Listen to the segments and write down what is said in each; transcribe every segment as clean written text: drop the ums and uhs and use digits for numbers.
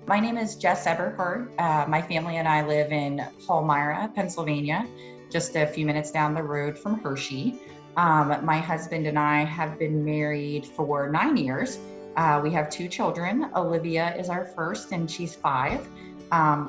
My name is Jess Eberhart. My family and I live in Palmyra, Pennsylvania, just a few minutes down the road from Hershey. My husband and I have been married for 9 years. We have two children. Olivia is our first, and she's 5.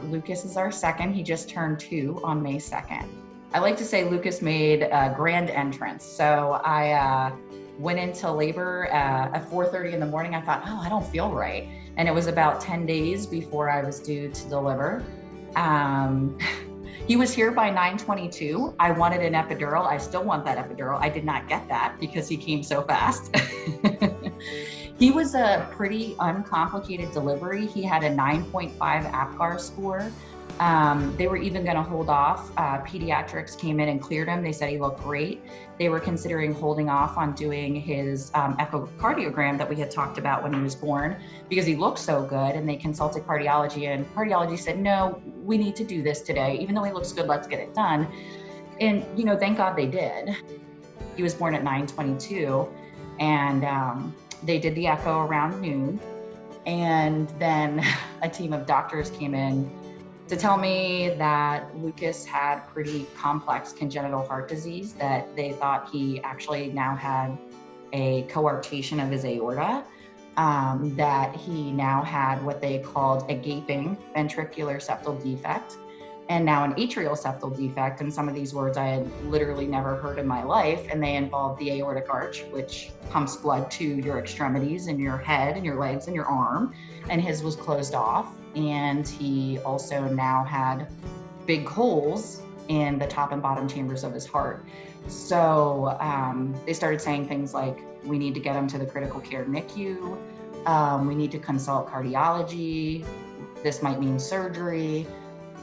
Lucas is our second. He just turned 2 on May 2nd. I like to say Lucas made a grand entrance. So I went into labor at 4:30 in the morning. I thought, oh, I don't feel right. And it was about 10 days before I was due to deliver. He was here by 9:22. I wanted an epidural. I still want that epidural. I did not get that because he came so fast. He was a pretty uncomplicated delivery. He had a 9.5 APGAR score. They were even going to hold off. Pediatrics came in and cleared him. They said he looked great. They were considering holding off on doing his echocardiogram that we had talked about when he was born because he looked so good, and they consulted cardiology, and cardiology said, no, we need to do this today. Even though he looks good, let's get it done. And, thank God they did. He was born at 9:22, and they did the echo around noon. And then a team of doctors came in to tell me that Lucas had pretty complex congenital heart disease, that they thought he actually now had a coarctation of his aorta, that he now had what they called a gaping ventricular septal defect, and now an atrial septal defect. And some of these words I had literally never heard in my life, and they involve the aortic arch, which pumps blood to your extremities and your head and your legs and your arm, and his was closed off. And he also now had big holes in the top and bottom chambers of his heart. So they started saying things like, we need to get him to the critical care NICU. We need to consult cardiology. This might mean surgery.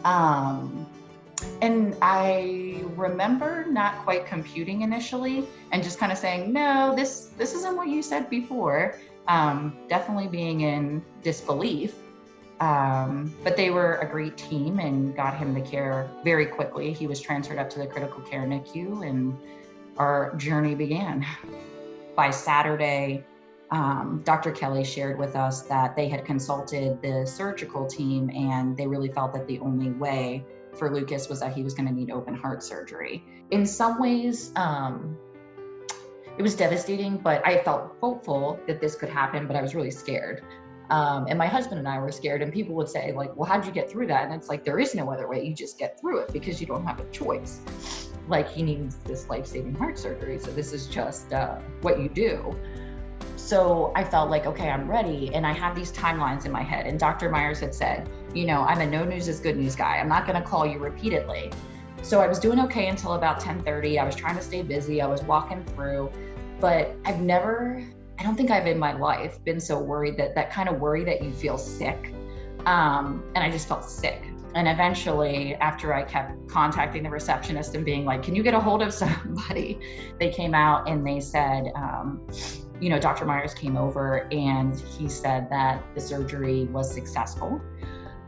And I remember not quite computing initially and just kind of saying, no, this isn't what you said before. Definitely being in disbelief. But they were a great team and got him the care very quickly. He was transferred up to the critical care NICU, and our journey began. By Saturday, Dr. Kelly shared with us that they had consulted the surgical team, and they really felt that the only way for Lucas was that he was going to need open heart surgery. In some ways, it was devastating, but I felt hopeful that this could happen, but I was really scared. And my husband and I were scared, and people would say, like, well, how'd you get through that? And it's like, there is no other way. You just get through it because you don't have a choice. Like, he needs this life-saving heart surgery, so this is just what you do. So I felt like, okay, I'm ready. And I had these timelines in my head. And Dr. Myers had said, I'm a no news is good news guy. I'm not going to call you repeatedly. So I was doing okay until about 10:30. I was trying to stay busy. I was walking through, but I don't think I've in my life been so worried, that kind of worry that you feel sick. And I just felt sick. And eventually, after I kept contacting the receptionist and being like, can you get a hold of somebody? They came out and they said, Dr. Myers came over and he said that the surgery was successful,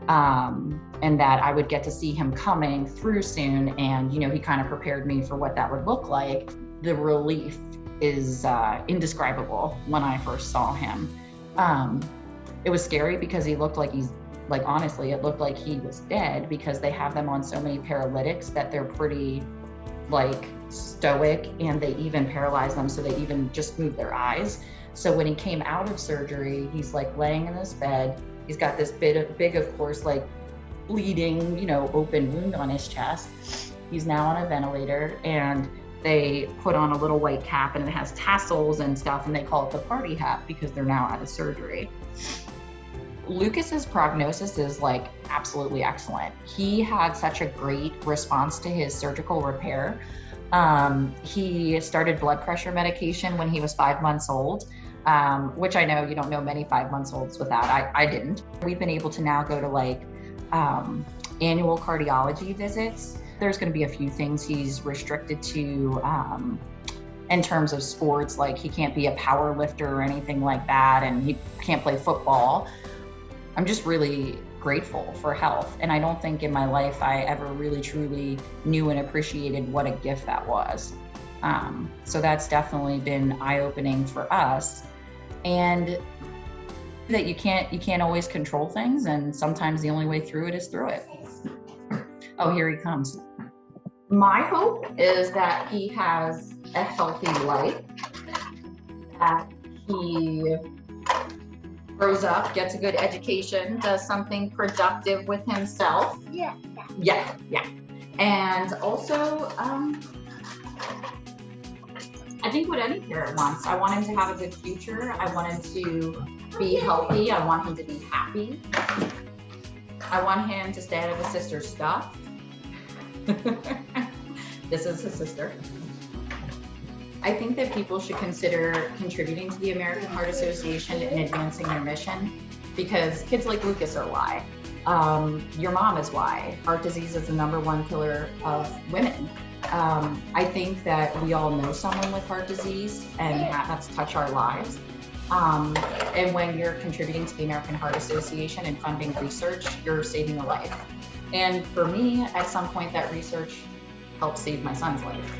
and that I would get to see him coming through soon. And, he kind of prepared me for what that would look like. The relief is indescribable when I first saw him. It was scary because he looked like honestly, it looked like he was dead, because they have them on so many paralytics that they're pretty stoic, and they even paralyze them so they even just move their eyes. So when he came out of surgery, he's laying in this bed. He's got this big, of course, bleeding, open wound on his chest. He's now on a ventilator, and they put on a little white cap, and it has tassels and stuff, and they call it the party hat because they're now out of surgery. Lucas's prognosis is absolutely excellent. He had such a great response to his surgical repair. He started blood pressure medication when he was 5 months old, which I know you don't know many 5 months olds without. I didn't. We've been able to now go to annual cardiology visits. There's going to be a few things he's restricted to in terms of sports, he can't be a power lifter or anything like that, and he can't play football. I'm just really grateful for health. And I don't think in my life I ever really truly knew and appreciated what a gift that was. So that's definitely been eye-opening for us. And that you can't always control things, and sometimes the only way through it is through it. Oh, here he comes. My hope is that he has a healthy life, that he grows up, gets a good education, does something productive with himself. Yeah. Yeah. And also, I think what any parent wants. I want him to have a good future. I want him to be healthy. I want him to be happy. I want him to stay out of his sister's stuff. This is his sister. I think that people should consider contributing to the American Heart Association and advancing their mission, because kids like Lucas are why. Your mom is why. Heart disease is the #1 killer of women. I think that we all know someone with heart disease, and that's touched our lives. And when you're contributing to the American Heart Association and funding research, you're saving a life. And for me, at some point, that research helped save my son's life.